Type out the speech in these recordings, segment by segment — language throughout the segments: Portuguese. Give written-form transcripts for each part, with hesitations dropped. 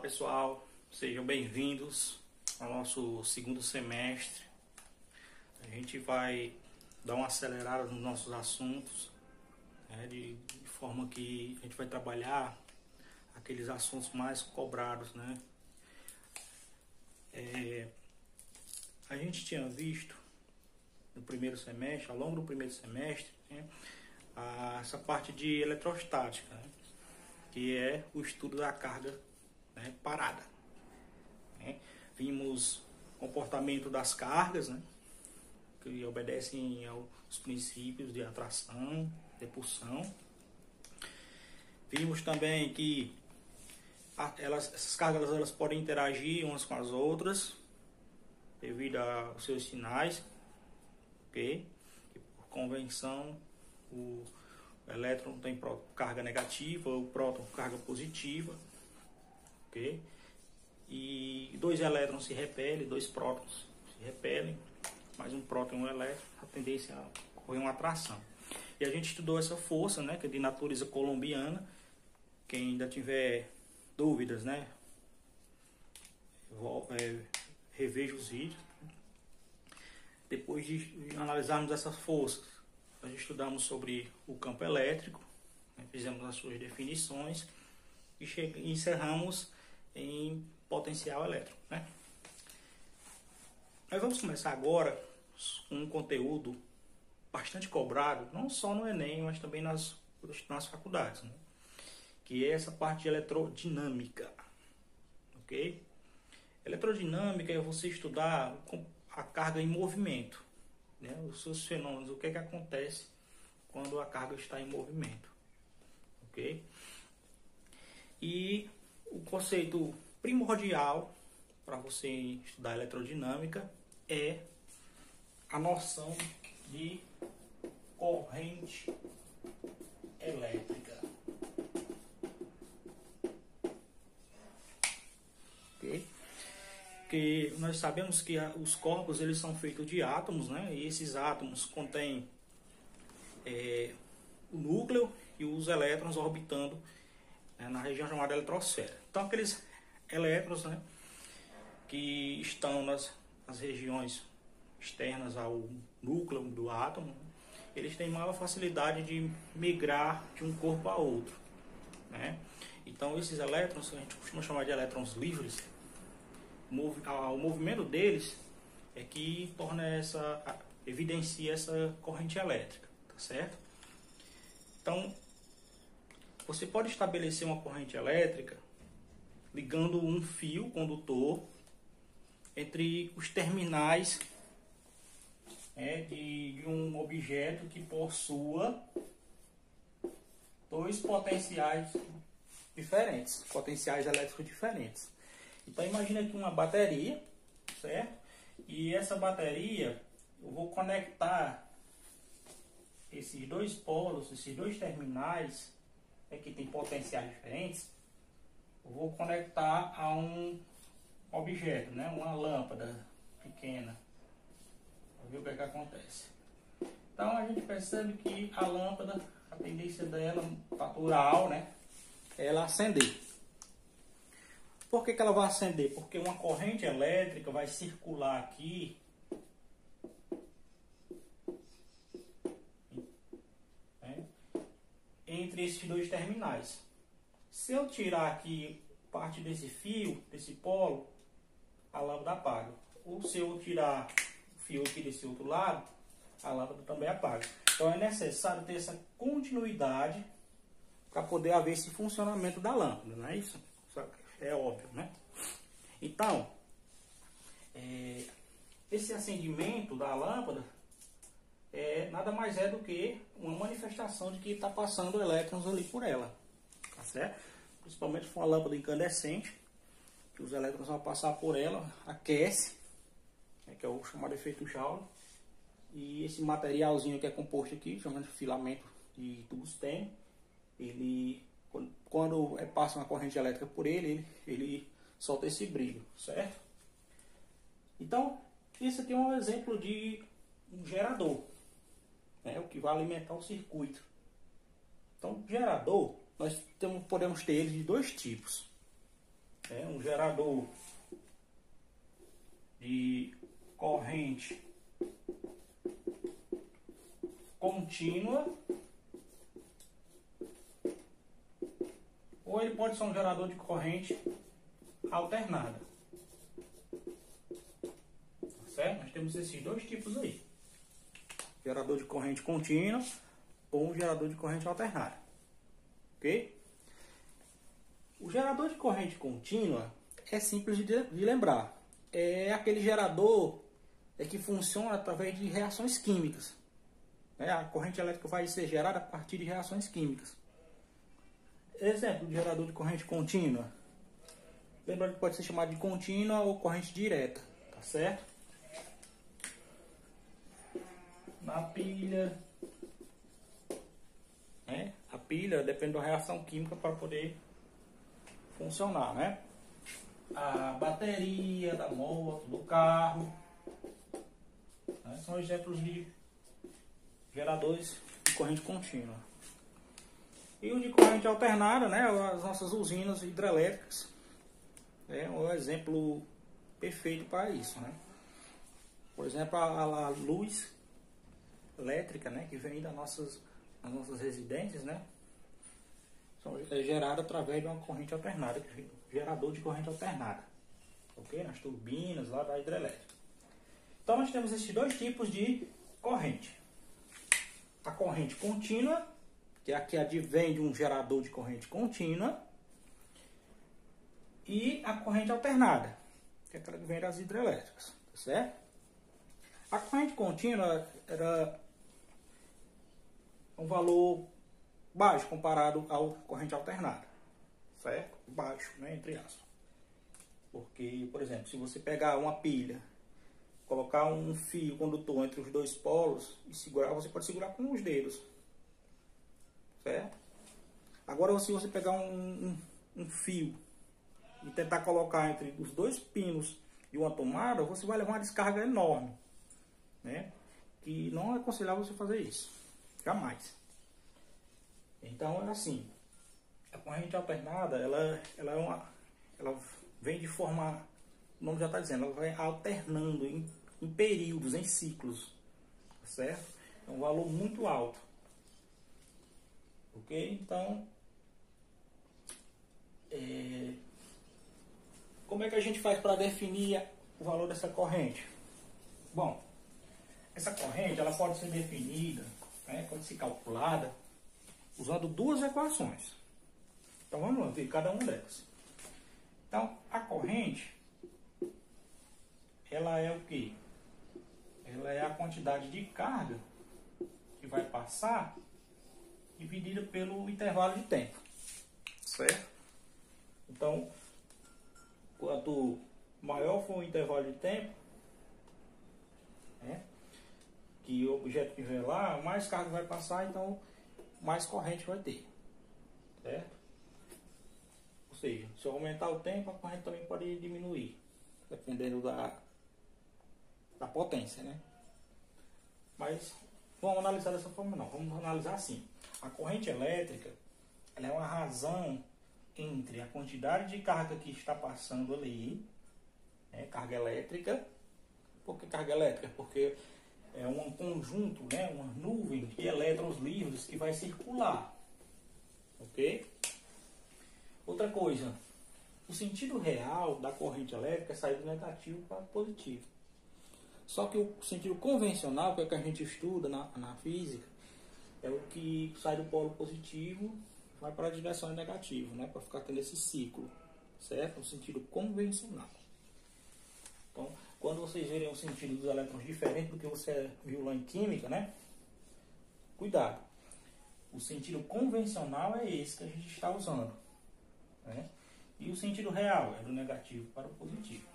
Pessoal, sejam bem-vindos ao nosso segundo semestre. A gente vai dar uma acelerada nos nossos assuntos, né, de forma que a gente vai trabalhar aqueles assuntos mais cobrados, né? A gente tinha visto no primeiro semestre, ao longo do primeiro semestre, né, essa parte de eletrostática, né, que é o estudo da carga, né, parada. Né? Vimos o comportamento das cargas, né, que obedecem aos princípios de atração, repulsão. Vimos também que essas cargas elas podem interagir umas com as outras devido aos seus sinais, ok? E por convenção, o elétron tem carga negativa, o próton carga positiva, ok? E dois elétrons se repelem, dois prótons se repelem, mais um próton e um elétron, a tendência a ocorrer uma atração. E a gente estudou essa força, né, que é de natureza coulombiana. Quem ainda tiver dúvidas, né, reveja os vídeos. Depois de analisarmos essas forças, nós estudamos sobre o campo elétrico, né, fizemos as suas definições e encerramos em potencial elétrico, né? Nós vamos começar agora com um conteúdo bastante cobrado, não só no Enem, mas também nas faculdades, né? Que é essa parte de eletrodinâmica, ok? Eletrodinâmica é você estudar a carga em movimento, né? Os seus fenômenos, o que é que acontece quando a carga está em movimento, ok? E o conceito primordial para você estudar eletrodinâmica é a noção de corrente elétrica. Ok? Que nós sabemos que os corpos eles são feitos de átomos, né? E esses átomos contêm o núcleo e os elétrons orbitando na região chamada eletrosfera. Então aqueles elétrons, né, que estão nas regiões externas ao núcleo do átomo, eles têm maior facilidade de migrar de um corpo a outro, né? Então esses elétrons, que a gente costuma chamar de elétrons livres, o movimento deles é que evidencia essa corrente elétrica, tá certo? Então você pode estabelecer uma corrente elétrica ligando um fio condutor entre os terminais, de um objeto que possua dois potenciais diferentes, potenciais elétricos diferentes. Então imagina aqui uma bateria, certo? E essa bateria, eu vou conectar esses dois polos, esses dois terminais, que tem potenciais diferentes, eu vou conectar a um objeto, né? Uma lâmpada pequena, para ver o que é que acontece. Então a gente percebe que a lâmpada, a tendência dela natural, né, é ela acender. Por que ela vai acender? Porque uma corrente elétrica vai circular aqui entre esses dois terminais. Se eu tirar aqui parte desse fio, desse polo, a lâmpada apaga. Ou se eu tirar o fio aqui desse outro lado, a lâmpada também apaga. Então é necessário ter essa continuidade para poder haver esse funcionamento da lâmpada, não é isso? É óbvio, né? Então, esse acendimento da lâmpada nada mais é do que uma manifestação de que está passando elétrons ali por ela, tá certo? Principalmente com a lâmpada incandescente, que os elétrons vão passar por ela, aquece, que é o chamado efeito Joule, e esse materialzinho que é composto aqui, chamado de filamento de tungstênio, ele, quando passa uma corrente elétrica por ele solta esse brilho, certo? Então, esse aqui é um exemplo de um gerador, o que vai alimentar o circuito. Então, gerador, nós podemos ter ele de dois tipos. é um gerador de corrente contínua, ou ele pode ser um gerador de corrente alternada. Tá certo? Nós temos esses dois tipos aí: gerador de corrente contínua ou um gerador de corrente alternada. Ok? O gerador de corrente contínua é simples de lembrar. É aquele gerador que funciona através de reações químicas. A corrente elétrica vai ser gerada a partir de reações químicas. Exemplo de gerador de corrente contínua. Lembrando que pode ser chamado de contínua ou corrente direta. Tá certo? Na pilha. A pilha depende da reação química para poder funcionar, né? A bateria da moto, do carro, né? São exemplos de geradores de corrente contínua. E o de corrente alternada, né? As nossas usinas hidrelétricas é um exemplo perfeito para isso, né? Por exemplo, a luz elétrica, né, que vem das nossas residências, né, é gerada através de uma corrente alternada, gerador de corrente alternada, ok? Nas turbinas lá da hidrelétrica. Então nós temos esses dois tipos de corrente: a corrente contínua, que é a que advém de um gerador de corrente contínua, e a corrente alternada, que é aquela que vem das hidrelétricas, tá certo? A corrente contínua era um valor baixo comparado à corrente alternada, certo? Baixo, né, entre aspas. Porque, por exemplo, se você pegar uma pilha, colocar um fio condutor entre os dois polos e segurar, você pode segurar com os dedos, certo? Agora, se você pegar um fio e tentar colocar entre os dois pinos de uma tomada, você vai levar uma descarga enorme, né? E não é aconselhável você fazer isso, jamais. Então é assim, a corrente alternada, ela vem de forma, o nome já está dizendo, ela vai alternando em períodos, em ciclos, tá certo? É um valor muito alto, ok? Então, como é que a gente faz para definir o valor dessa corrente? Bom, essa corrente ela pode ser definida, né, pode ser calculada usando duas equações. Então vamos lá ver cada uma delas. Então a corrente, ela é o que? Ela é a quantidade de carga que vai passar dividida pelo intervalo de tempo, certo? Então, quanto maior for o intervalo de tempo, né, que o objeto estiver lá, mais carga vai passar, então mais corrente vai ter, certo? Ou seja, se eu aumentar o tempo, a corrente também pode diminuir, dependendo da potência, né? Mas vamos analisar dessa forma não, vamos analisar assim. A corrente elétrica, ela é uma razão entre a quantidade de carga que está passando ali, né, carga elétrica. Por que carga elétrica? Porque é um conjunto, né, uma nuvem de elétrons livres que vai circular, ok? Outra coisa, o sentido real da corrente elétrica é sair do negativo para o positivo. Só que o sentido convencional, que é o que a gente estuda na física, é o que sai do polo positivo, vai para a direção negativa, né, para ficar tendo esse ciclo, certo? O sentido convencional. Então, quando vocês verem o sentido dos elétrons diferente do que você viu lá em química, né? Cuidado. O sentido convencional é esse que a gente está usando, né? E o sentido real é do negativo para o positivo.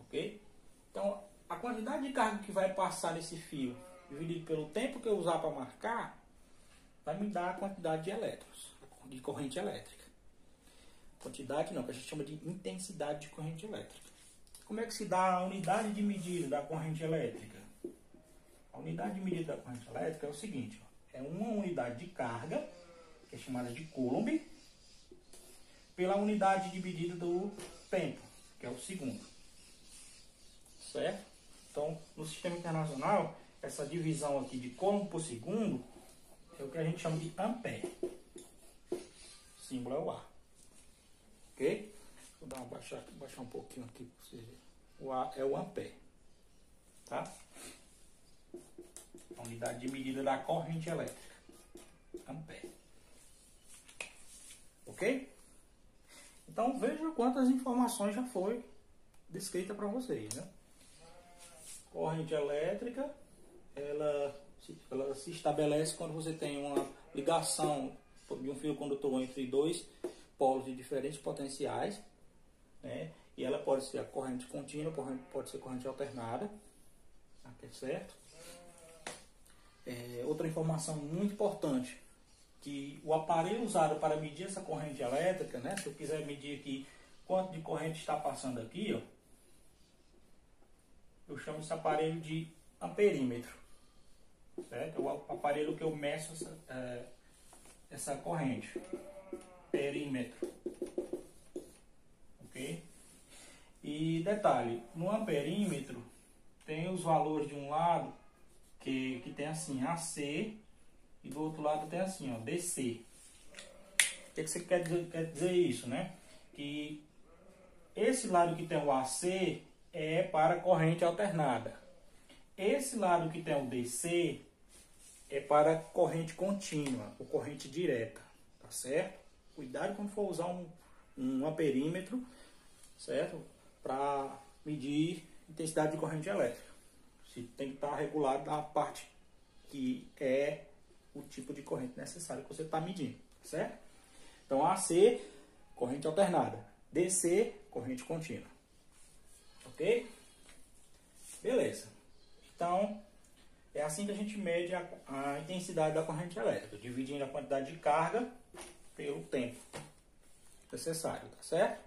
Ok? Então, a quantidade de carga que vai passar nesse fio, dividido pelo tempo que eu usar para marcar, vai me dar a quantidade de elétrons, de corrente elétrica. Quantidade não, que a gente chama de intensidade de corrente elétrica. Como é que se dá a unidade de medida da corrente elétrica? A unidade de medida da corrente elétrica é o seguinte, ó, é uma unidade de carga, que é chamada de Coulomb, pela unidade de medida do tempo, que é o segundo. Certo? Então, no sistema internacional, essa divisão aqui de coulomb por segundo é o que a gente chama de ampere. O símbolo é o A. Ok? Vou dar uma baixar um pouquinho aqui para vocês verem. O A é o ampere. Tá? A unidade de medida da corrente elétrica. Ampere. Ok? Então veja quantas informações já foi descrita para vocês, né? Corrente elétrica, ela se estabelece quando você tem uma ligação de um fio condutor entre dois polos de diferentes potenciais, né? E ela pode ser a corrente contínua, pode ser corrente alternada, aqui, certo? Outra informação muito importante, que o aparelho usado para medir essa corrente elétrica, né? Se eu quiser medir aqui quanto de corrente está passando aqui, ó, eu chamo esse aparelho de amperímetro, certo? É o aparelho que eu meço essa corrente, perímetro, ok? E detalhe, no amperímetro tem os valores de um lado que tem assim AC e do outro lado tem assim, ó, DC. O que você quer dizer isso, né? Que esse lado que tem o AC é para corrente alternada. Esse lado que tem o DC é para corrente contínua ou corrente direta, tá certo? Cuidado quando for usar um amperímetro, certo? Para medir intensidade de corrente elétrica. Se tem que estar regulado na parte que é o tipo de corrente necessário que você está medindo, certo? Então AC, corrente alternada. DC, corrente contínua. Ok? Beleza. Então, é assim que a gente mede a intensidade da corrente elétrica, dividindo a quantidade de carga pelo tempo necessário, tá certo?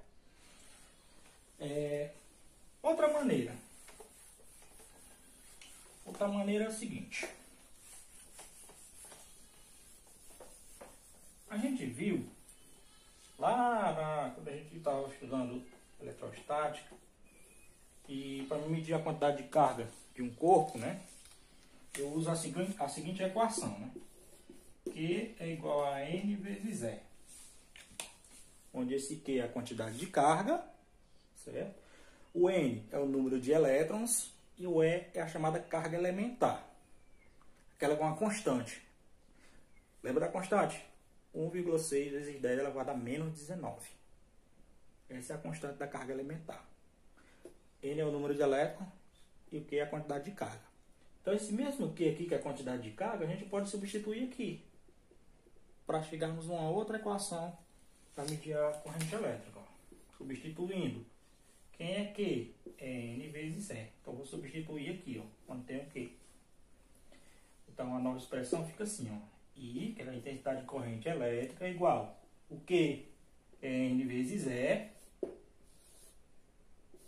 Outra maneira é o seguinte. A gente viu lá quando a gente estava estudando eletrostática, e para medir a quantidade de carga de um corpo, né, eu uso a seguinte equação, né? Q é igual a N vezes E. Onde esse Q é a quantidade de carga, certo? O N é o número de elétrons e o E é a chamada carga elementar. Aquela com a constante. Lembra da constante? 1,6 vezes 10 elevado a menos 19. Essa é a constante da carga elementar. N é o número de elétrons e o Q é a quantidade de carga. Então, esse mesmo Q aqui, que é a quantidade de carga, a gente pode substituir aqui para chegarmos a uma outra equação para medir a corrente elétrica. Ó. Substituindo. Quem é Q? É N vezes E. Então, vou substituir aqui, ó, quando tem o Q. Então, a nova expressão fica assim, ó. I, que é a intensidade de corrente elétrica, é igual. O Q é N vezes E,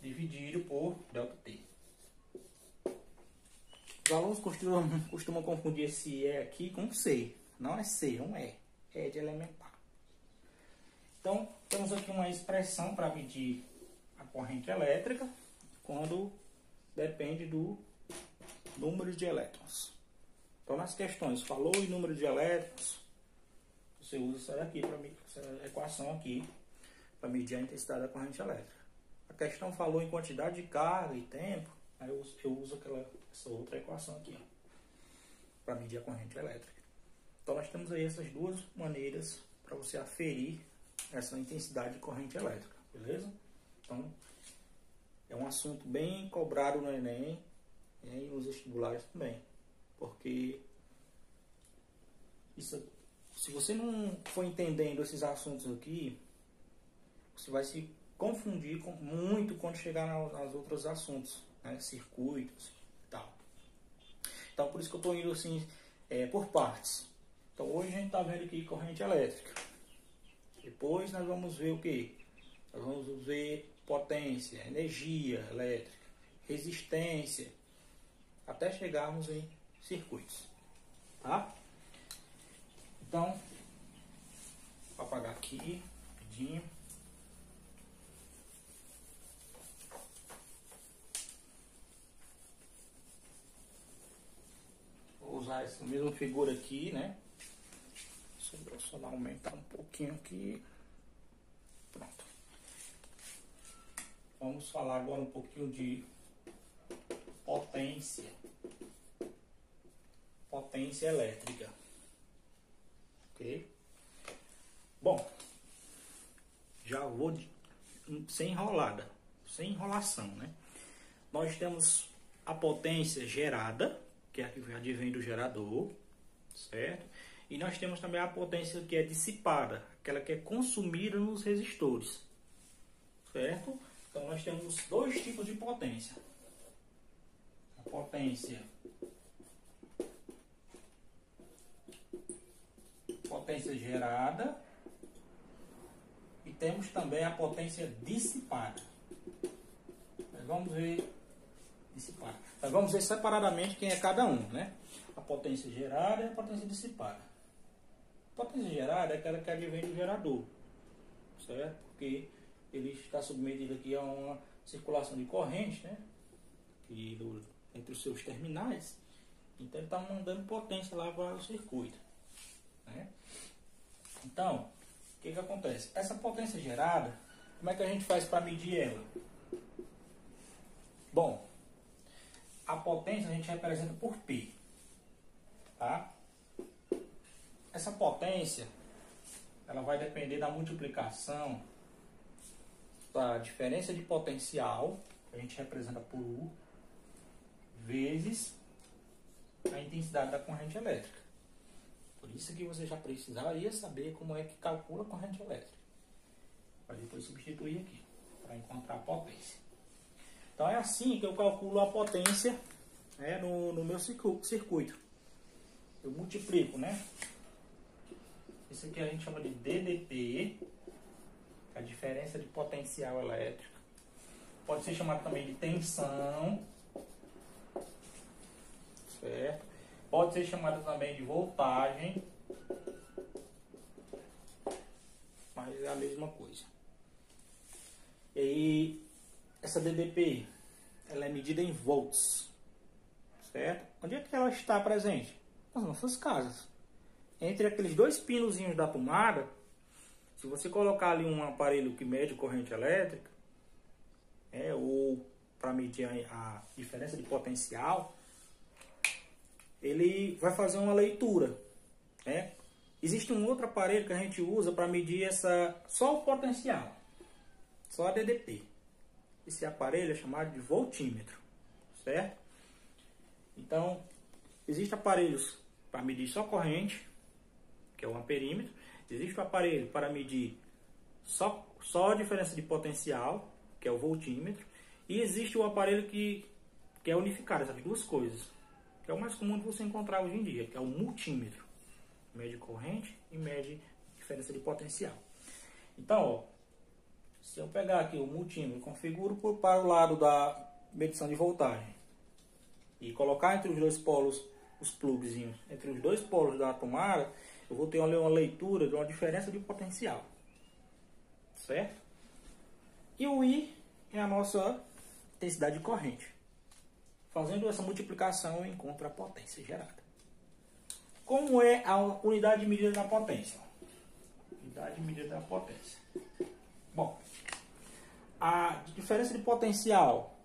dividido por ΔT. Os alunos costumam confundir esse E aqui com C. Não é C, é um E. É de elementar. Então, temos aqui uma expressão para medir a corrente elétrica quando depende do número de elétrons. Então, nas questões, falou em número de elétrons, você usa essa daqui para medir, essa equação aqui, para medir a intensidade da corrente elétrica. A questão falou em quantidade de carga e tempo, aí eu uso essa outra equação aqui, para medir a corrente elétrica. Então, nós temos aí essas duas maneiras para você aferir essa intensidade de corrente elétrica, beleza? Então, é um assunto bem cobrado no Enem e nos vestibulares também. Porque se você não for entendendo esses assuntos aqui, você vai se confundir muito quando chegar aos outros assuntos, né? Circuitos e tal. Então, por isso que eu estou indo assim, por partes. Então, hoje a gente está vendo aqui corrente elétrica. Depois nós vamos ver o que? Nós vamos ver potência, energia elétrica, resistência, até chegarmos em circuitos, tá? Então, vou apagar aqui rapidinho. essa mesma figura aqui, né? Só aumentar um pouquinho aqui. Pronto. Vamos falar agora um pouquinho de potência. Potência elétrica. Ok? Bom, já vou sem enrolada, sem enrolação, né? Nós temos a potência gerada, que é a que advém do gerador, certo? E nós temos também a potência que é dissipada, aquela que é consumida nos resistores, certo? Então nós temos dois tipos de potência. A potência gerada e temos também a potência dissipada. Nós vamos ver dissipada. Nós vamos ver separadamente quem é cada um, né? A potência gerada e a potência dissipada. A potência gerada é aquela que advém do gerador, certo? Porque ele está submetido aqui a uma circulação de corrente, né? Entre os seus terminais. Então ele está mandando potência lá para o circuito, né? Então, o que acontece? Essa potência gerada, como é que a gente faz para medir ela? Bom, a potência a gente representa por P, tá? Essa potência, ela vai depender da multiplicação da diferença de potencial, que a gente representa por U, vezes a intensidade da corrente elétrica. Por isso que você já precisaria saber como é que calcula a corrente elétrica. Para depois substituir aqui, para encontrar a potência. Então é assim que eu calculo a potência, né, no meu circuito. Eu multiplico, né? Isso aqui a gente chama de DDP, a diferença de potencial elétrico. Pode ser chamado também de tensão, certo? Pode ser chamado também de voltagem, mas é a mesma coisa. E essa DDP, ela é medida em volts, certo? Onde é que ela está presente? Nas nossas casas. Entre aqueles dois pinozinhos da tomada, se você colocar ali um aparelho que mede corrente elétrica, ou para medir a diferença de potencial, ele vai fazer uma leitura, né? Existe um outro aparelho que a gente usa para medir só o potencial, só a DDP. Esse aparelho é chamado de voltímetro, certo? Então, existem aparelhos para medir só corrente, que é o amperímetro. Existe o aparelho para medir só a diferença de potencial, que é o voltímetro. E existe o aparelho que é unificado, essas duas coisas, que é o mais comum de você encontrar hoje em dia, que é o multímetro. Mede corrente e mede diferença de potencial. Então, ó, se eu pegar aqui o multímetro e configuro para o lado da medição de voltagem e colocar entre os dois polos, os plugzinhos, entre os dois polos da tomada, eu vou ter uma leitura de uma diferença de potencial, certo? E o I é a nossa intensidade de corrente. Fazendo essa multiplicação, eu encontro a potência gerada. Como é a unidade de medida da potência? Unidade de medida da potência. Bom, a diferença de potencial,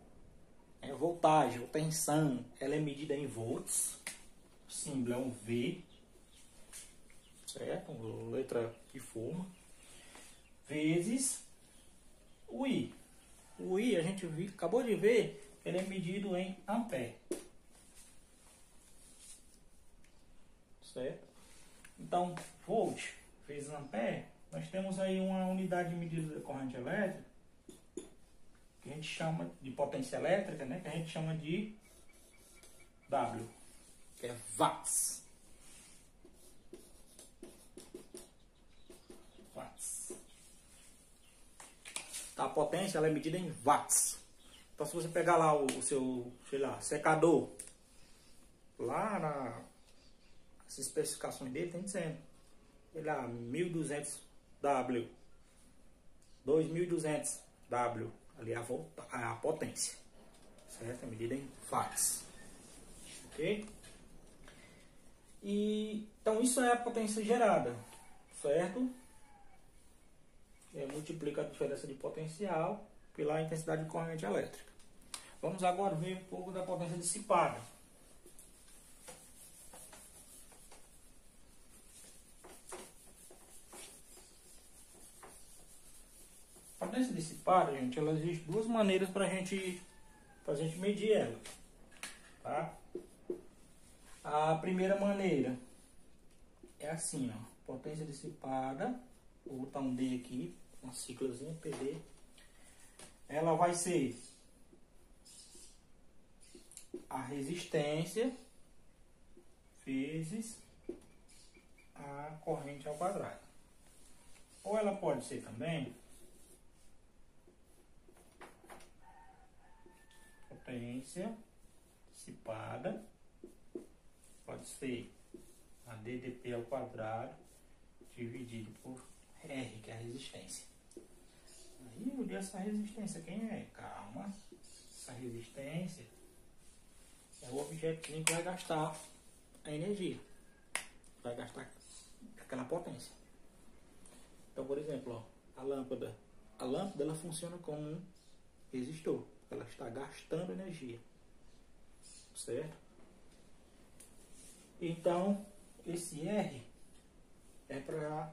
voltagem ou tensão, ela é medida em volts. O símbolo é um V, certo? Letra de forma. Vezes o I. O I, a gente acabou de ver, ele é medido em ampere. Certo? Então, volt vezes ampere, nós temos aí uma unidade de medida da corrente elétrica, que a gente chama de potência elétrica, né? Que a gente chama de W, que é watts. Watts. Tá, a potência ela é medida em watts. Então, se você pegar lá o seu, sei lá, secador, lá nas especificações dele, tem dizendo, sei lá, 1200 W, 2200 W, ali a potência, certo? É medida em watts, ok? Então isso é a potência gerada, certo? Multiplica a diferença de potencial pela intensidade de corrente elétrica. Vamos agora ver um pouco da potência dissipada. A potência dissipada, gente, ela existe duas maneiras para a gente medir ela. Tá? A primeira maneira é assim, ó, potência dissipada, vou botar um D aqui, uma siglazinha PD. Ela vai ser a resistência vezes a corrente ao quadrado. Ou ela pode ser também potência dissipada, pode ser a DDP ao quadrado dividido por R, que é a resistência. Aí eu dei essa resistência, quem é? Calma. Essa resistência é o objeto que vai gastar a energia. Vai gastar aquela potência. Então, por exemplo, ó, a lâmpada ela funciona como um resistor. Ela está gastando energia. Certo? Então, esse R é para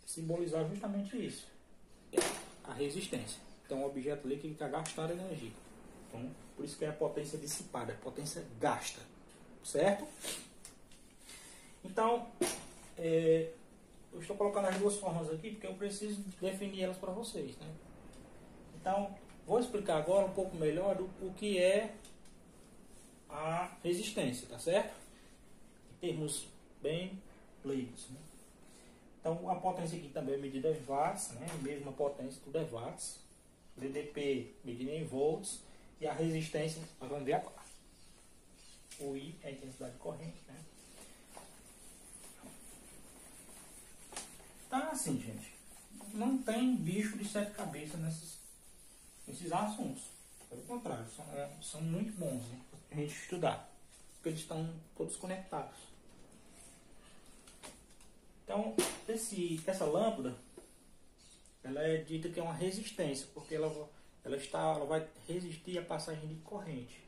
simbolizar justamente isso. A resistência. Então, o objeto ali que está gastando energia. Então, por isso que é a potência dissipada, a potência gasta. Certo? Então, eu estou colocando as duas formas aqui porque eu preciso definir elas para vocês. Né? Então, vou explicar agora um pouco melhor o que é a resistência, tá certo? Em termos bem leigos. Né? Então, a potência aqui também é medida em watts, né? Mesma potência, tudo é watts. DDP medida em volts. E a resistência, nós vamos ver agora. O I é a intensidade de corrente, né? Então, assim, gente, não tem bicho de sete cabeças nesses assuntos. Pelo contrário, são muito bons, né, para a gente estudar. Porque eles estão todos conectados. Então, essa lâmpada, ela é dita que é uma resistência, porque ela vai resistir à passagem de corrente.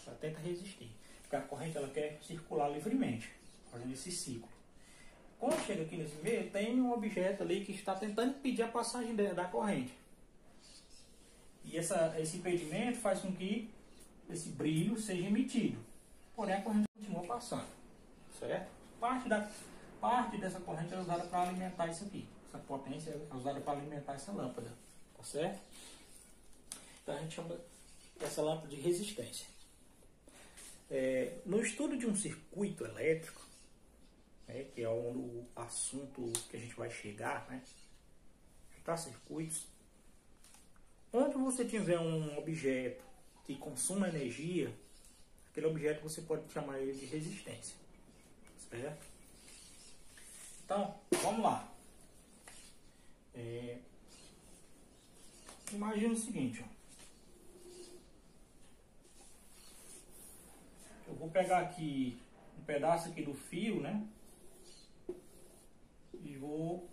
Ela tenta resistir. Porque a corrente ela quer circular livremente, fazendo esse ciclo. Quando chega aqui nesse meio, tem um objeto ali que está tentando impedir a passagem da corrente. E esse impedimento faz com que esse brilho seja emitido. Porém, a corrente continua passando. Certo? Parte dessa corrente é usada para alimentar isso aqui. Essa potência é usada para alimentar essa lâmpada. Tá certo? Então a gente chama essa lâmpada de resistência. No estudo de um circuito elétrico, que é o assunto que a gente vai chegar, né? Estudar circuitos. Onde você tiver um objeto que consuma energia, aquele objeto você pode chamar ele de resistência. Certo? Então, vamos lá. Imagina o seguinte, ó. Eu vou pegar aqui um pedaço aqui do fio, né? E vou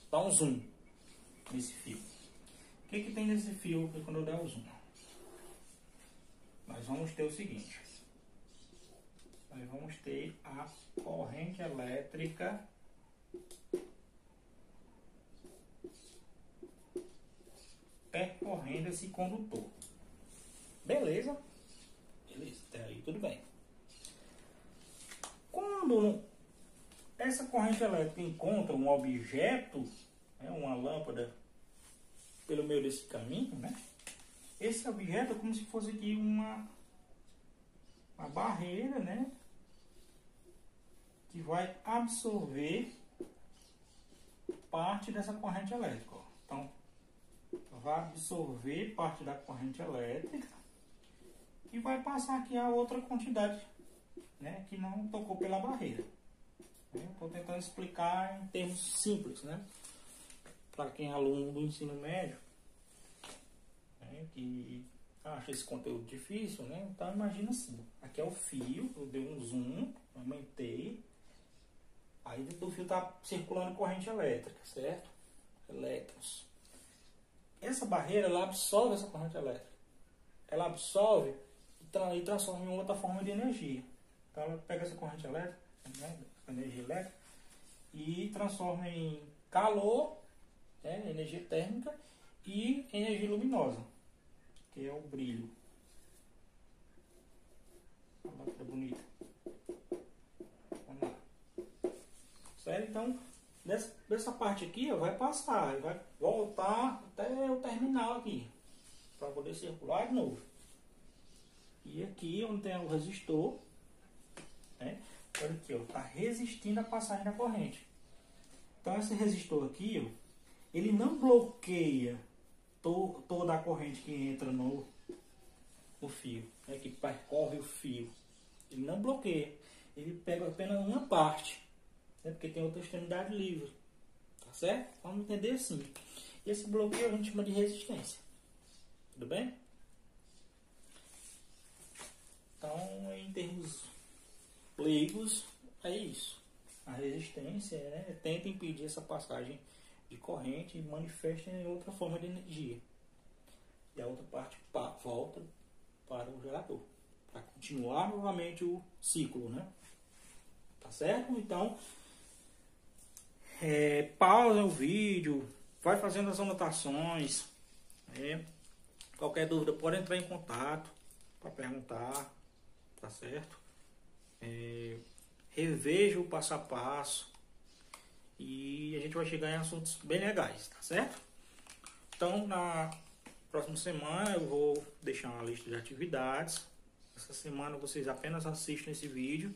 dar um zoom nesse fio. O que tem nesse fio quando eu der o zoom? Nós vamos ter o seguinte. Nós vamos ter a corrente elétrica percorrendo esse condutor. Beleza? Beleza, até aí tudo bem. Quando essa corrente elétrica encontra um objeto, uma lâmpada, pelo meio desse caminho, né? Esse objeto é como se fosse aqui uma barreira, né? Que vai absorver parte dessa corrente elétrica. Ó. Então, vai absorver parte da corrente elétrica e vai passar aqui a outra quantidade, né? Que não tocou pela barreira. Estou tentando explicar em termos simples, né? Para quem é aluno do ensino médio, que acha esse conteúdo difícil, né? Então imagina assim, aqui é o fio, eu dei um zoom, aumentei, aí dentro do fio está circulando corrente elétrica, certo? Elétrons. Essa barreira, ela absorve essa corrente elétrica. Ela absorve e transforma em outra forma de energia. Então ela pega essa corrente elétrica, né, energia elétrica, e transforma em calor, né, energia térmica, e energia luminosa, que é o brilho. Olha que bonita. Vamos lá. Certo? Então, dessa parte aqui, ó, vai passar, vai voltar até o terminal aqui, para poder circular de novo. E aqui, onde tem o resistor, né? Olha aqui, ó, tá resistindo a passagem da corrente. Então, esse resistor aqui, ó, ele não bloqueia toda a corrente que entra no fio, né, que percorre o fio. Ele não bloqueia, ele pega apenas uma parte, né, porque tem outra extremidade livre, tá certo? Vamos entender assim. Esse bloqueio a gente chama de resistência, tudo bem? Então, em termos leigos, é isso. A resistência, né, tenta impedir essa passagem de corrente e manifesta em outra forma de energia. E a outra parte volta para o gerador, para continuar novamente o ciclo, né? Tá certo? Então, pausa o vídeo, vai fazendo as anotações, né? Qualquer dúvida pode entrar em contato para perguntar, tá certo? Reveja o passo a passo e a gente vai chegar em assuntos bem legais, tá certo? Então, na próxima semana eu vou deixar uma lista de atividades. Essa semana vocês apenas assistem esse vídeo,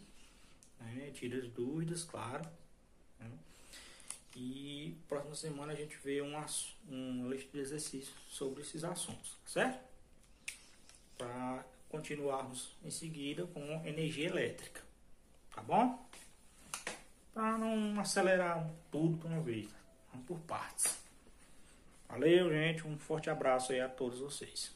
né? Tira as dúvidas, claro, né? E próxima semana a gente vê uma lista de exercícios sobre esses assuntos, tá certo? Para continuarmos em seguida com energia elétrica, tá bom? Para não acelerar tudo de uma vez, vamos por partes. Valeu, gente, um forte abraço aí a todos vocês.